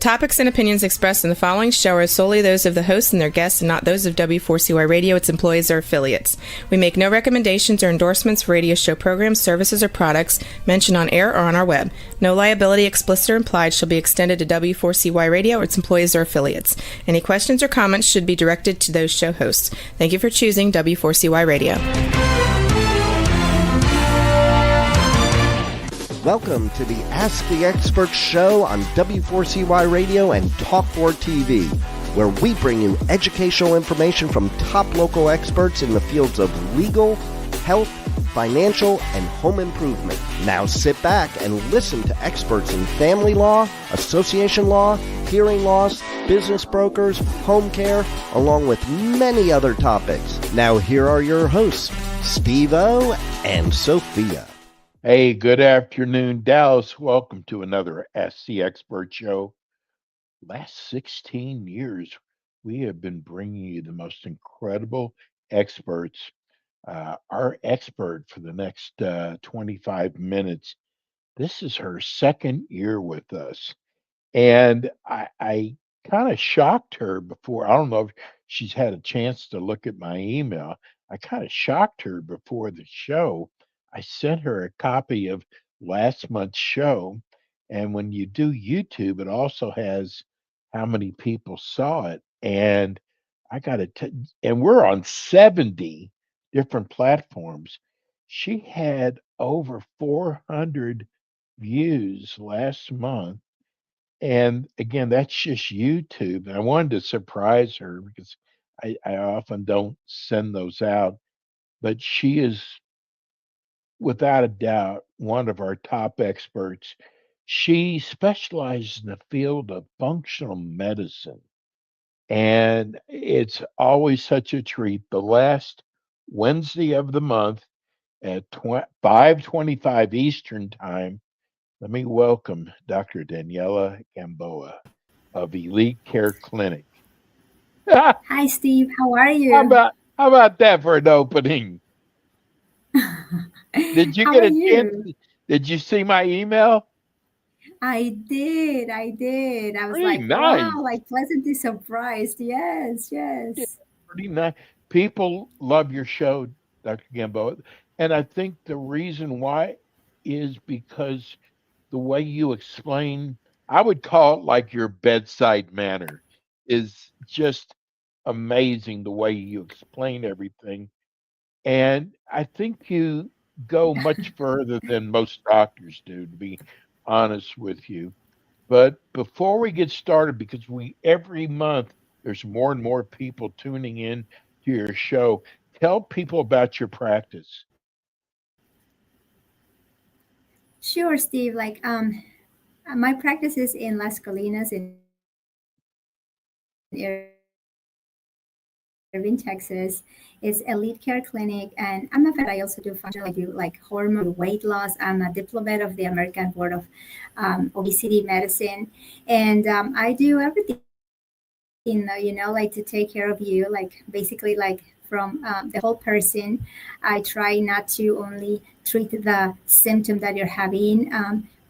topics and opinions expressed in the following show are solely those of the hosts and their guests and not those of W4CY Radio, its employees, or affiliates. We make no recommendations or endorsements for radio show programs, services, or products mentioned on air or on our web. No liability, explicit or implied, shall be extended to W4CY Radio or its employees or affiliates. Any questions or comments should be directed to those show hosts. Thank you for choosing W4CY Radio. Welcome to the Ask the Expert show on W4CY Radio and Talk4 TV, where we bring you educational information from top local experts in the fields of legal, health, financial, and home improvement. Now sit back and listen to experts in family law, association law, hearing loss, business brokers, home care, along with many other topics. Now here are your hosts, Steve-O and Sophia. Hey, good afternoon, Dallas. Welcome to another Ask the Expert show. Last 16 years, we have been bringing you the most incredible experts. Our expert for the next 25 minutes, this is her second year with us. And I kind of shocked her before. I don't know if she's had a chance to look at my email. I kind of shocked her before the show. I sent her a copy of last month's show, and when you do YouTube, it also has how many people saw it. And I got to, and we're on 70 different platforms. She had over 400 views last month. And again, that's just YouTube. And I wanted to surprise her because I often don't send those out, but she is without a doubt, one of our top experts. She specializes in the field of functional medicine, and it's always such a treat. The last Wednesday of the month at 5:25 Eastern Time, let me welcome Dr. Daniela Gamboa of Elite Care Clinic. Hi, Steve. How are you? How about that for an opening? Did you get a chance? Did you see my email? I did. I was Pretty like, nice. wow, like pleasantly surprised. Yes. Yeah, pretty nice. People love your show, Dr. Gamboa. And I think the reason why is because the way you explain, I would call it like your bedside manner, is just amazing the way you explain everything. And I think you go much further than most doctors do, to be honest with you. But before we get started, because every month there's more and more people tuning in to your show, tell people about your practice. Sure, Steve. My practice is in Las Colinas in Irving, Texas. It's Elite Care Clinic, and I'm a vet. I also do functional. I do like hormone weight loss. I'm a diplomat of the American Board of Obesity Medicine, and I do everything. Like to take care of you, like basically like from the whole person. I try not to only treat the symptom that you're having,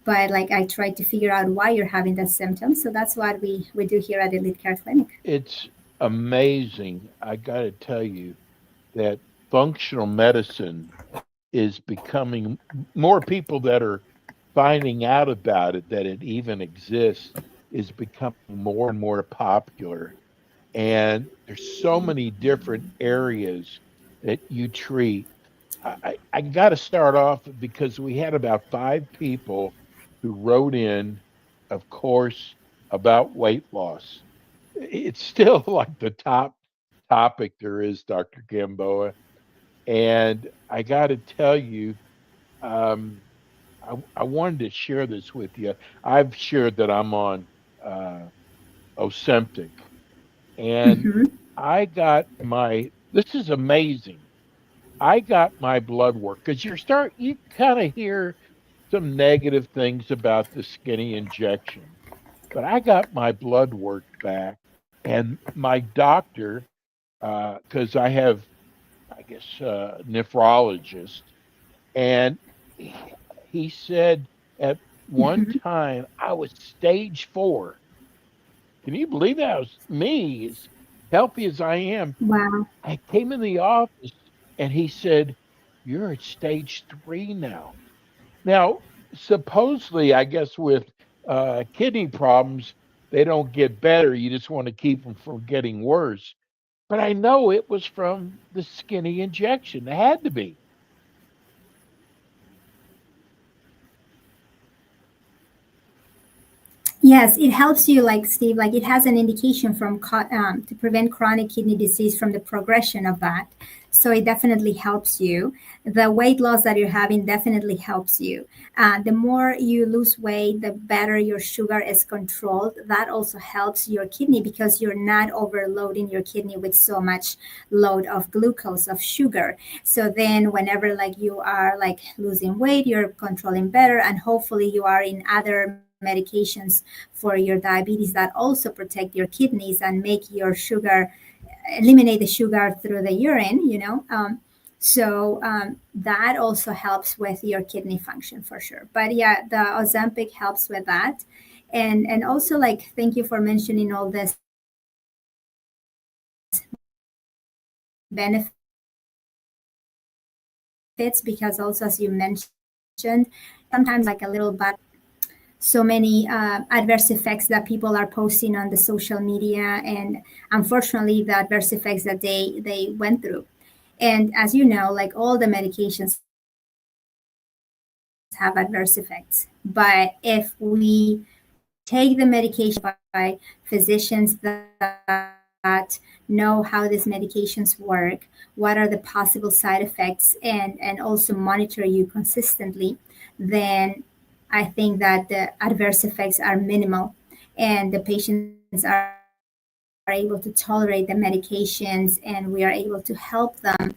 but like I try to figure out why you're having that symptom. So that's what we do here at Elite Care Clinic. It's amazing. I got to tell you that functional medicine is becoming more people that are finding out about it, that it even exists, is becoming more and more popular. And there's so many different areas that you treat. I got to start off because we had about 5 people who wrote in, of course, about weight loss. It's still like the top topic there is, Dr. Gamboa. And I got to tell you, I wanted to share this with you. I've shared that I'm on Ozempic, and I got this is amazing. I got my blood work because you kind of hear some negative things about the skinny injection, but I got my blood work back, and my doctor, because I have, I guess, nephrologist, and he said at one time I was stage 4 Can you believe that? Was me, as healthy as I am. Wow. I came in the office and he said, "You're at stage 3 now." Now, supposedly, I guess with kidney problems, they don't get better. You just want to keep them from getting worse. But I know it was from the skinny injection. It had to be. Yes, it helps you, like Steve, like it has an indication from to prevent chronic kidney disease from the progression of that. So it definitely helps you. The weight loss that you're having definitely helps you. The more you lose weight, the better your sugar is controlled. That also helps your kidney because you're not overloading your kidney with so much load of glucose, of sugar. So then whenever like you are like losing weight, you're controlling better, and hopefully you are in other medications for your diabetes that also protect your kidneys and make your sugar, eliminate the sugar through the urine, that also helps with your kidney function for sure. But yeah, the Ozempic helps with that. And also, like, thank you for mentioning all this benefits, because also, as you mentioned, sometimes like a little bit so many adverse effects that people are posting on the social media, and unfortunately the adverse effects that they went through. And as you know, like all the medications have adverse effects, but if we take the medication by physicians that know how these medications work, what are the possible side effects, and also monitor you consistently, then I think that the adverse effects are minimal and the patients are able to tolerate the medications, and we are able to help them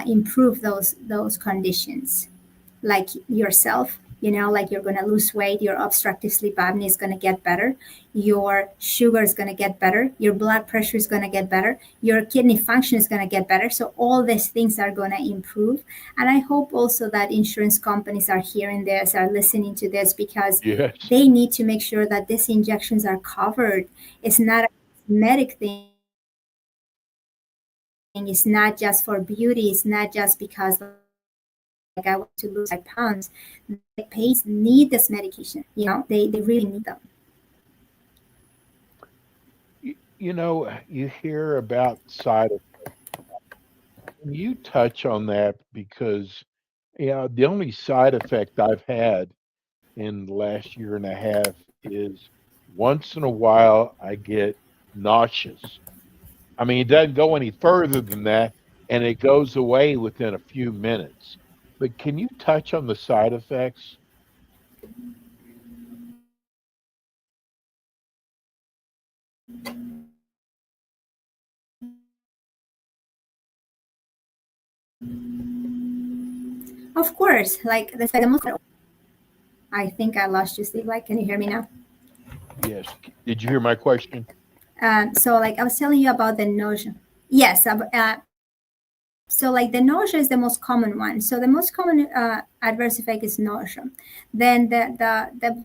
improve those conditions, like yourself, like you're going to lose weight, your obstructive sleep apnea is going to get better, your sugar is going to get better, your blood pressure is going to get better, your kidney function is going to get better. So all these things are going to improve. And I hope also that insurance companies are hearing this, are listening to this, because Yes. they need to make sure that these injections are covered. It's not a cosmetic thing. It's not just for beauty. It's not just because like I want to lose 5 pounds. The patients need this medication. They really need them. You hear about side effects. Can you touch on that? Because, the only side effect I've had in the last year and a half is once in a while I get nauseous. I mean, it doesn't go any further than that, and it goes away within a few minutes. But can you touch on the side effects? Of course, like the most. I think I lost you, Steve. Like, can you hear me now? Yes. Did you hear my question? So, like, I was telling you about the nausea. Yes. So, like, the nausea is the most common one. So, the most common adverse effect is nausea. Then the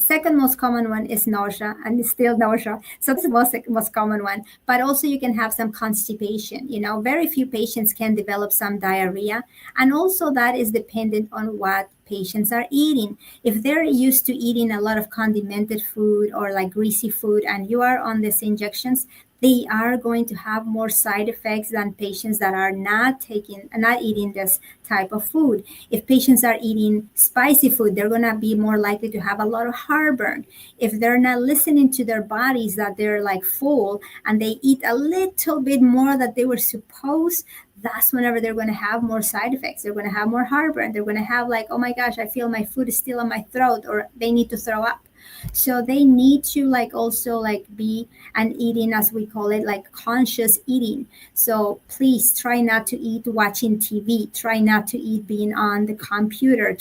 second most common one is nausea, and it's still nausea. So this is the most common one. But also you can have some constipation. Very few patients can develop some diarrhea. And also that is dependent on what patients are eating. If they're used to eating a lot of condimented food or like greasy food, and you are on these injections, they are going to have more side effects than patients that are not eating this type of food. If patients are eating spicy food, they're going to be more likely to have a lot of heartburn. If they're not listening to their bodies, that they're like full and they eat a little bit more that they were supposed, that's whenever they're going to have more side effects. They're going to have more heartburn. They're going to have like, oh my gosh, I feel my food is still in my throat, or they need to throw up. So they need to like also like be an eating, as we call it, like conscious eating. So please try not to eat watching TV. Try not to eat being on the computer.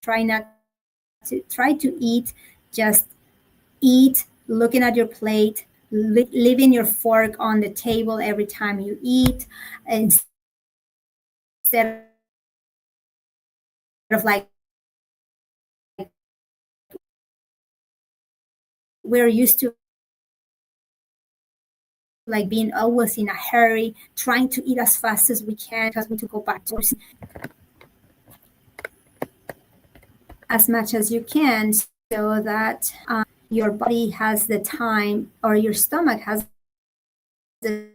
Try to eat, just eat looking at your plate, leaving your fork on the table every time you eat, instead of like we're used to like being always in a hurry, trying to eat as fast as we can because we need to go back to as much as you can so that your body has the time, or your stomach has the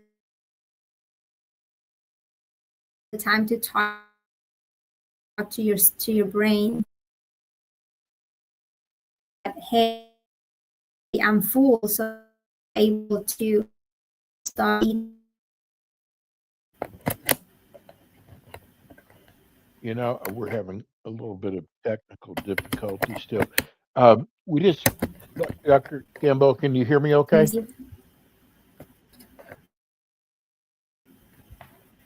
time to talk to your brain. Hey, I'm full, so I'm able to stop eating. You know, we're having a little bit of technical difficulty still. We just, Dr. Gamboa, can you hear me okay?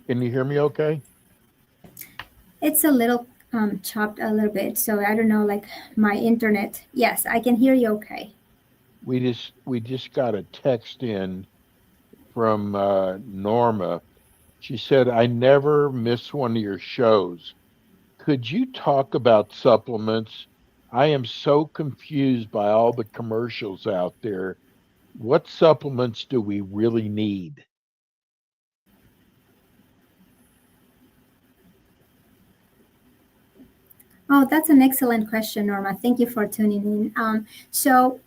Can you hear me okay? It's a little chopped a little bit, so I don't know, like my internet. Yes, I can hear you okay. We just got a text in from Norma. She said, I never miss one of your shows. Could you talk about supplements? I am so confused by all the commercials out there. What supplements do we really need? Oh, that's an excellent question, Norma. Thank you for tuning in. So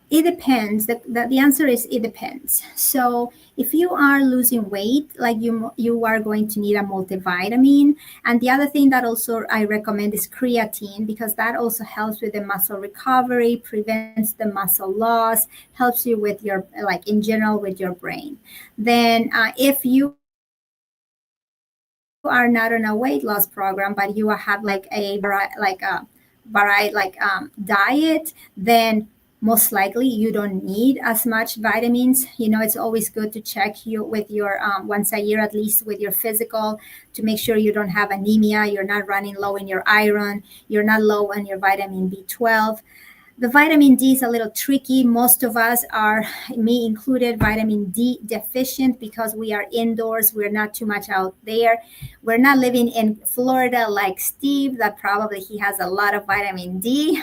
it depends. The answer is it depends. So if you are losing weight, like you are going to need a multivitamin. And the other thing that also I recommend is creatine, because that also helps with the muscle recovery, prevents the muscle loss, helps you with your, like in general, with your brain. Then if you are not on a weight loss program, but you have like a diet, then most likely you don't need as much vitamins. You know, it's always good to check you with your once a year at least with your physical, to make sure you don't have anemia, you're not running low in your iron, you're not low on your vitamin B12. The vitamin D is a little tricky. Most of us are, me included, vitamin D deficient because we are indoors. We're not too much out there. We're not living in Florida like Steve, that probably he has a lot of vitamin D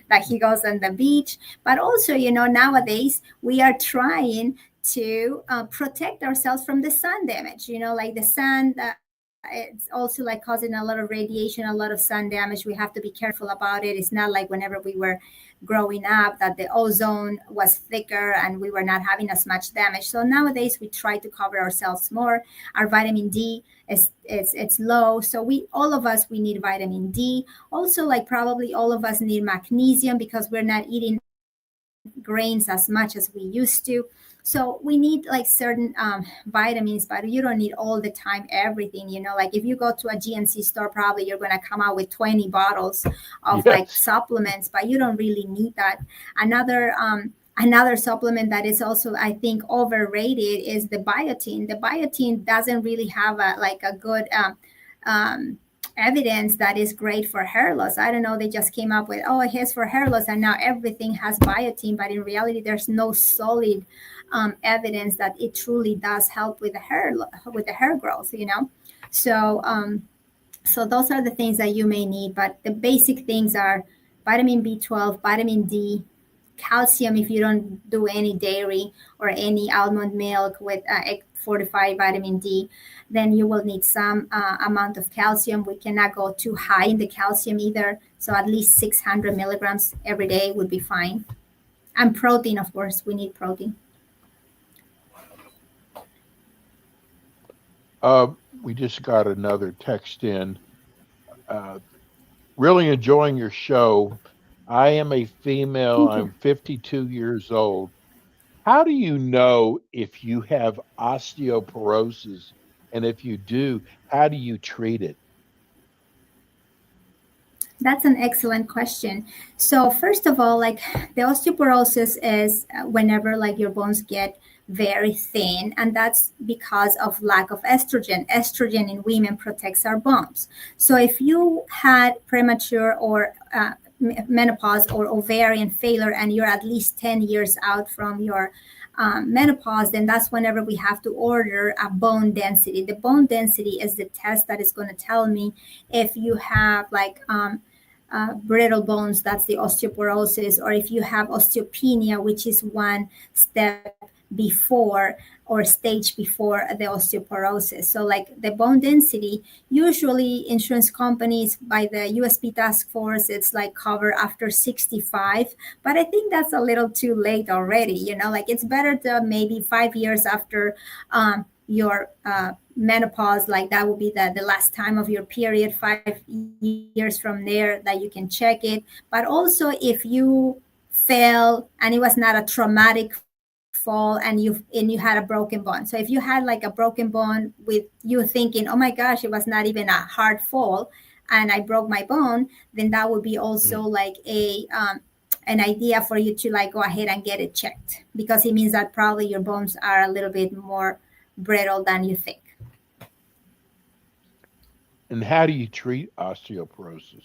that he goes on the beach. But also, you know, nowadays we are trying to protect ourselves from the sun damage, you know, like the sun it's also like causing a lot of radiation, a lot of sun damage. We have to be careful about it. It's not like whenever we were growing up that the ozone was thicker and we were not having as much damage. So nowadays we try to cover ourselves more. Our vitamin D is it's low. So all of us need vitamin D. Also, like probably all of us need magnesium because we're not eating grains as much as we used to. So we need like certain vitamins, but you don't need all the time everything. You know, like if you go to a GNC store, probably you're going to come out with 20 bottles of like supplements, but you don't really need that. Another supplement that is also, I think, overrated is the biotin. The biotin doesn't really have a good evidence that is great for hair loss. I don't know, they just came up with, oh, here's for hair loss, and now everything has biotin, but in reality there's no solid evidence that it truly does help with the hair growth, you know. So so those are the things that you may need, but the basic things are vitamin B12, vitamin D, calcium if you don't do any dairy or any almond milk with fortified vitamin D. Then you will need some amount of calcium. We cannot go too high in the calcium either, so at least 600 milligrams every day would be fine. And protein, of course, we need protein. We just got another text in. Really enjoying your show. I am a female. I'm 52 years old. How do you know if you have osteoporosis? And if you do, how do you treat it? That's an excellent question. So first of all, like the osteoporosis is whenever like your bones get very thin, and that's because of lack of estrogen. Estrogen in women protects our bones. So if you had premature or menopause or ovarian failure and you're at least 10 years out from your menopause, then that's whenever we have to order a bone density. The bone density is the test that is going to tell me if you have like brittle bones, that's the osteoporosis, or if you have osteopenia, which is one step before or stage before the osteoporosis. So like the bone density, usually insurance companies by the USP task force, it's like cover after 65, but I think that's a little too late already. Like it's better to maybe 5 years after your menopause, like that will be the last time of your period, 5 years from there that you can check it. But also if you fell and it was not a traumatic fall and you had a broken bone. So if you had like a broken bone with you thinking, oh my gosh, it was not even a hard fall and I broke my bone, then that would be also like an idea for you to like go ahead and get it checked, because it means that probably your bones are a little bit more brittle than you think. And how do you treat osteoporosis?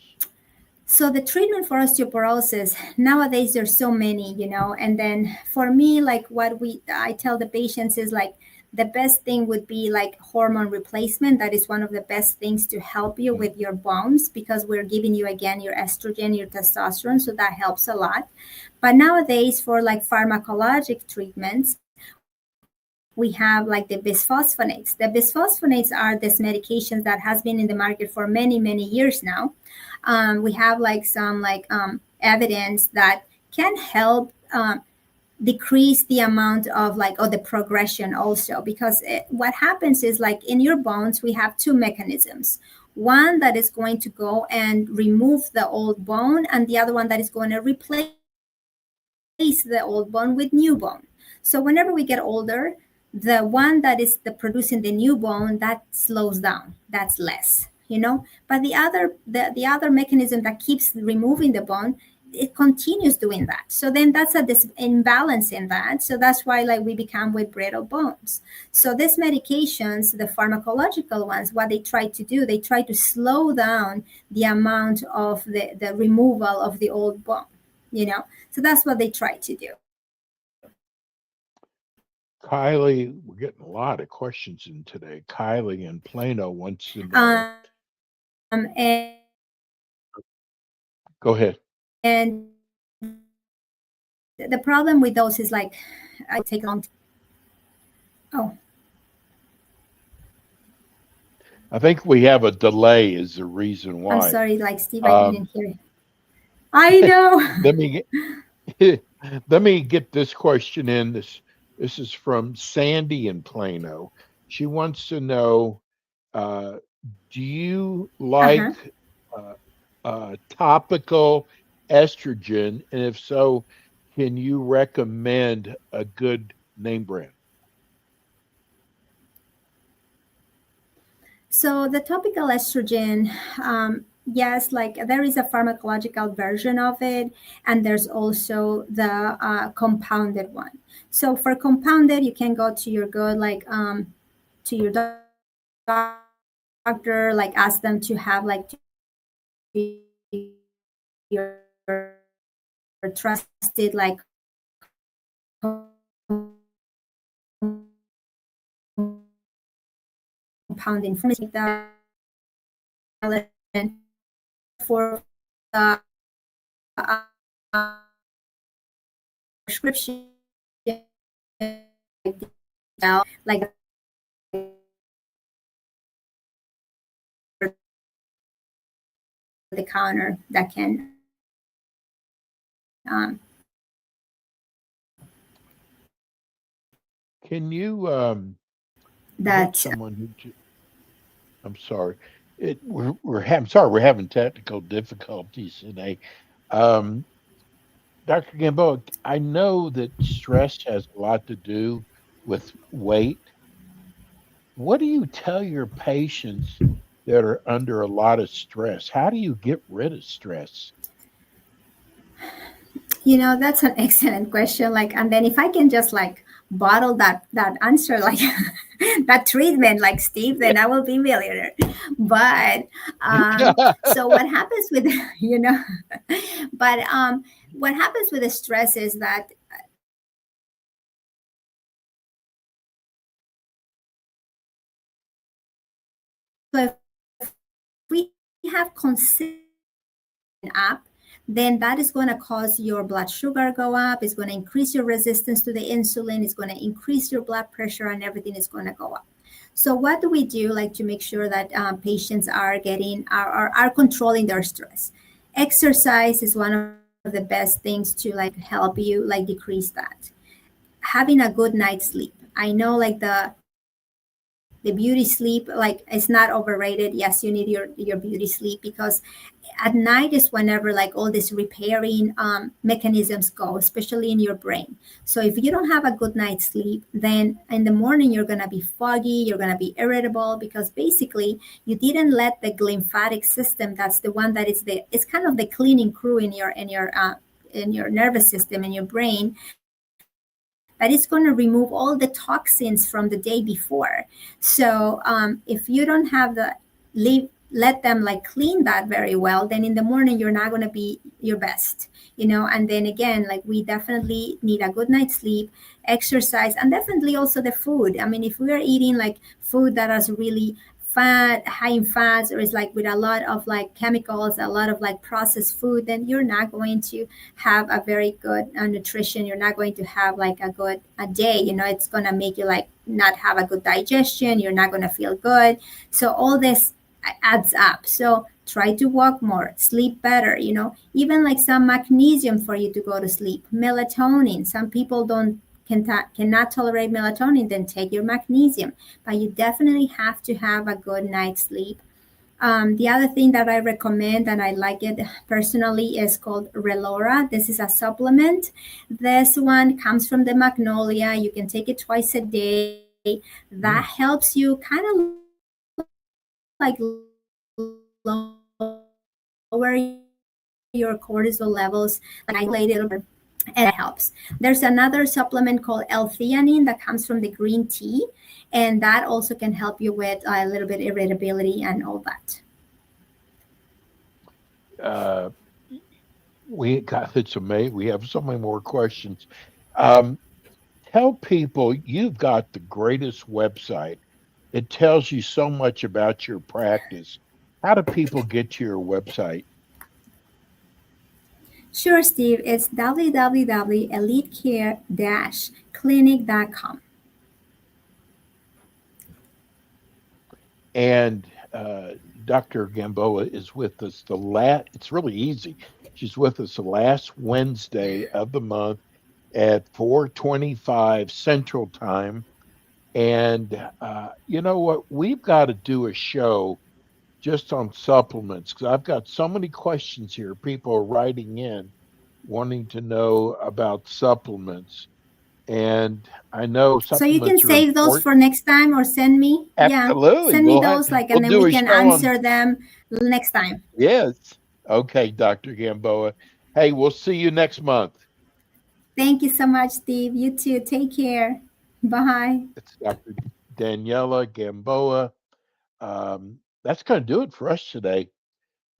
So the treatment for osteoporosis nowadays, there's so many, and then for me, like what I tell the patients is like the best thing would be like hormone replacement. That is one of the best things to help you with your bones, because we're giving you again your estrogen, your testosterone, so that helps a lot. But nowadays for like pharmacologic treatments, we have like the bisphosphonates. The bisphosphonates are these medications that has been in the market for many, many years now. We have like some evidence that can help decrease the amount of the progression also, because what happens is like in your bones, we have two mechanisms. One that is going to go and remove the old bone, and the other one that is going to replace the old bone with new bone. So whenever we get older, the one that is producing the new bone, that slows down, that's less, but the other mechanism that keeps removing the bone, it continues doing that. So then that's this imbalance in that. So that's why like we become with brittle bones. So these medications, the pharmacological ones, what they try to do, they try to slow down the amount of the removal of the old bone, so that's what they try to do. Kylie, we're getting a lot of questions in today. Kylie in Plano wants to know. And Go ahead. And the problem with those is like I take long. Oh, I think we have a delay is the reason why. I'm sorry, like Steve, I didn't hear it. I know. Let me get this question in. This is from Sandy in Plano. She wants to know, do you like topical estrogen? And if so, can you recommend a good name brand? So the topical estrogen, yes, like there is a pharmacological version of it, and there's also the compounded one. So for compounded, you can go to your good to your doctor, like ask them to have like your trusted like compounding pharmacy for prescription, like the counter that can Can you that someone who? I'm sorry. I'm sorry we're having technical difficulties today. Um, Dr. Gamboa, I know that stress has a lot to do with weight. What do you tell your patients that are under a lot of stress? How do you get rid of stress? that's an excellent question. Like, and then if I can just like bottle that answer, like that treatment, like Steve, then I will be millionaire. But so what happens with but what happens with the stress is that so if we have consistent up, then that is going to cause your blood sugar go up. It's going to increase your resistance to the insulin. It's going to increase your blood pressure, and everything is going to go up. So what do we do, like, to make sure that patients are controlling their stress? Exercise is one of the best things to like help you like decrease that. Having a good night's sleep. I know like the beauty sleep, like, it's not overrated. Yes, you need your beauty sleep, because at night is whenever like all these repairing mechanisms go, especially in your brain. So if you don't have a good night's sleep, then in the morning you're going to be foggy, you're going to be irritable, because basically you didn't let the lymphatic system, that's the one that it's kind of the cleaning crew in your nervous system, in your brain, that is going to remove all the toxins from the day before. So if you don't have let them like clean that very well, then in the morning you're not going to be your best, and then again, like, we definitely need a good night's sleep, exercise, and definitely also the food. I mean, if we are eating like food that is really high in fats, or is like with a lot of like chemicals, a lot of like processed food, then you're not going to have a very good nutrition. You're not going to have like a good day. It's going to make you like not have a good digestion. You're not going to feel good. So all this adds up. So try to walk more, sleep better, even like some magnesium for you to go to sleep, melatonin. Some people cannot tolerate melatonin, then take your magnesium. But you definitely have to have a good night's sleep. The other thing that I recommend, and I like it personally, is called Relora. This is a supplement. This one comes from the magnolia. You can take it twice a day. That helps you kind of like lower your cortisol levels, like isolate it, and it helps. There's another supplement called L-theanine that comes from the green tea, and that also can help you with a little bit irritability and all that. It's amazing. We have so many more questions. Tell people, you've got the greatest website. It tells you so much about your practice. How do people get to your website? Sure, Steve. It's www.elitecare-clinic.com. And Dr. Gamboa is with us it's really easy. She's with us the last Wednesday of the month at 4:25 Central Time. And you know what? We've got to do a show just on supplements, because I've got so many questions here. People are writing in wanting to know about supplements. And I know supplements. So you can save those for next time, or send me. Absolutely. Yeah, send me those, and then we can answer them next time. Yes. Okay, Dr. Gamboa. Hey, we'll see you next month. Thank you so much, Steve. You too. Take care. Bye. It's Dr. Daniela Gamboa. That's going to do it for us today.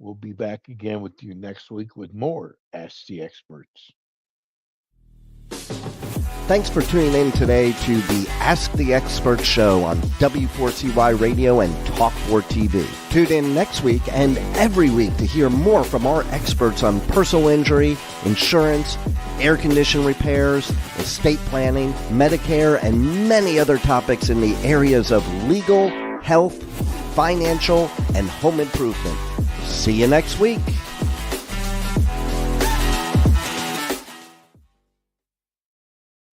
We'll be back again with you next week with more Ask the Experts. Thanks for tuning in today to the Ask the Expert show on W4CY Radio and Talk4 TV. Tune in next week and every week to hear more from our experts on personal injury, insurance, air condition repairs, estate planning, Medicare, and many other topics in the areas of legal, health, financial, and home improvement. See you next week.